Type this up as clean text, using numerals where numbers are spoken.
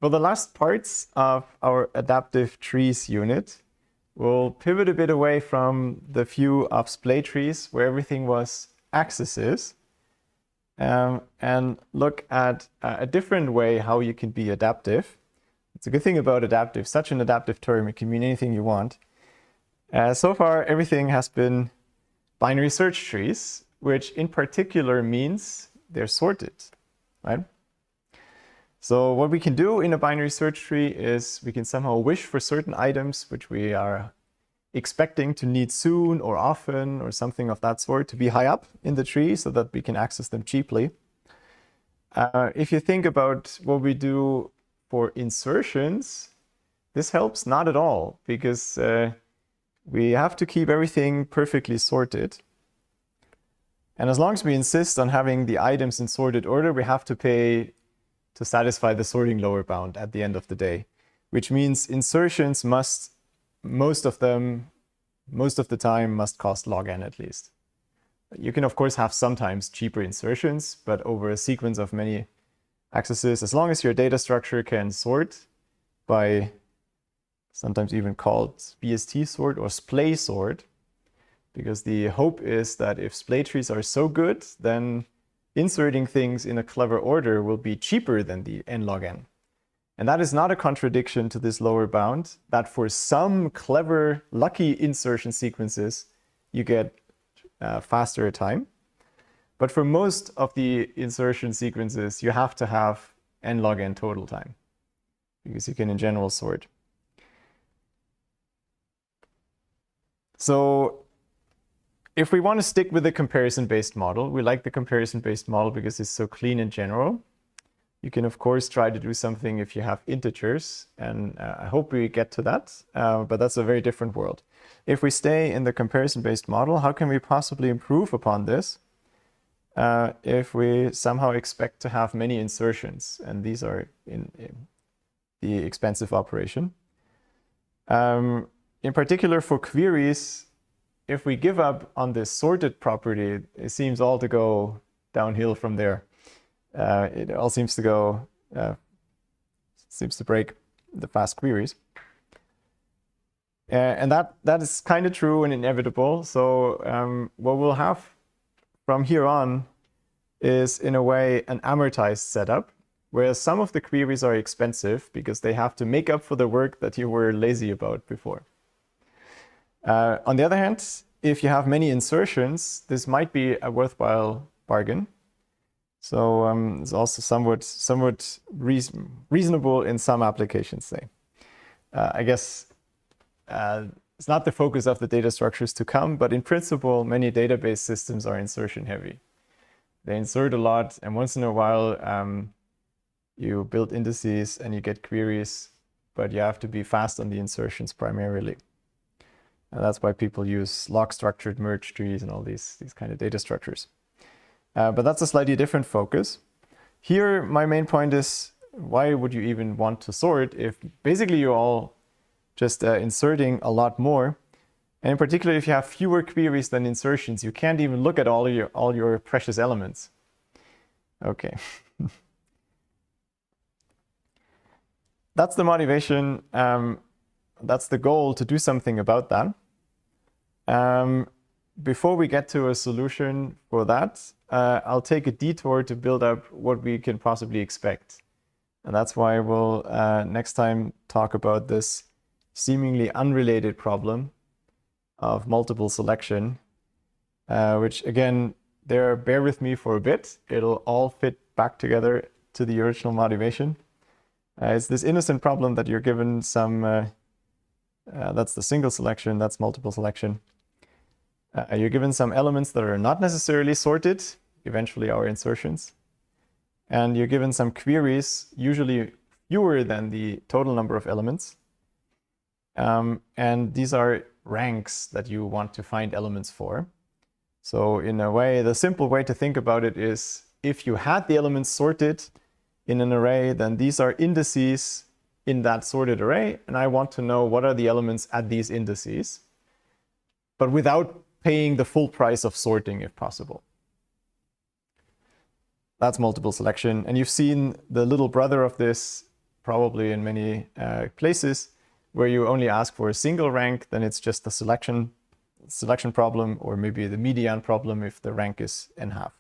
For the last parts of our adaptive trees unit, we'll pivot a bit away from the view of splay trees where everything was axes, and look at a different way how you can be adaptive. It's a good thing about adaptive, such an adaptive term, it can mean anything you want. So far, everything has been binary search trees, which in particular means they're sorted, right? So what we can do in a binary search tree is we can somehow wish for certain items which we are expecting to need soon or often or something of that sort to be high up in the tree so that we can access them cheaply. If you think about what we do for insertions, this helps not at all because we have to keep everything perfectly sorted. And as long as we insist on having the items in sorted order, we have to pay to satisfy the sorting lower bound at the end of the day, which means insertions must, most of the time must cost log n at least. You can of course have sometimes cheaper insertions, but over a sequence of many accesses, as long as your data structure can sort by sometimes even called BST sort or splay sort, because the hope is that if splay trees are so good, then inserting things in a clever order will be cheaper than the n log n. And that is not a contradiction to this lower bound, that for some clever, lucky insertion sequences, you get faster time. But for most of the insertion sequences, you have to have n log n total time, because you can in general sort. So if we want to stick with the comparison-based model, we like the comparison-based model because it's so clean in general. You can, of course, try to do something if you have integers, and I hope we get to that, but that's a very different world. If we stay in the comparison-based model, how can we possibly improve upon this if we somehow expect to have many insertions, and these are in the expensive operation? In particular for queries, if we give up on this sorted property, it seems all to go downhill from there. It all seems to go, seems to break the fast queries. And that is kind of true and inevitable. So what we'll have from here on is, in a way, an amortized setup, whereas some of the queries are expensive because they have to make up for the work that you were lazy about before. On the other hand, if you have many insertions, this might be a worthwhile bargain. So it's also somewhat reasonable in some applications, say. I guess it's not the focus of the data structures to come, but in principle, many database systems are insertion heavy. They insert a lot, and once in a while, you build indices and you get queries, but you have to be fast on the insertions primarily. And that's why people use log-structured merge trees and all these kind of data structures. But that's a slightly different focus. Here, my main point is, why would you even want to sort if basically you're all just inserting a lot more? And in particular, if you have fewer queries than insertions, you can't even look at all your precious elements. Okay. That's the motivation. That's the goal, to do something about that. Before we get to a solution for that, I'll take a detour to build up what we can possibly expect. And that's why we'll next time talk about this seemingly unrelated problem of multiple selection, which again, bear with me for a bit. It'll all fit back together to the original motivation. It's this innocent problem that you're given some, that's the single selection, that's multiple selection. You're given some elements that are not necessarily sorted, eventually our insertions. And you're given some queries, usually fewer than the total number of elements. And these are ranks that you want to find elements for. So in a way, the simple way to think about it is, if you had the elements sorted in an array, then these are indices in that sorted array, and I want to know what are the elements at these indices, but without paying the full price of sorting if possible. That's multiple selection, and you've seen the little brother of this probably in many places, where you only ask for a single rank, then it's just a selection problem, or maybe the median problem if the rank is n half.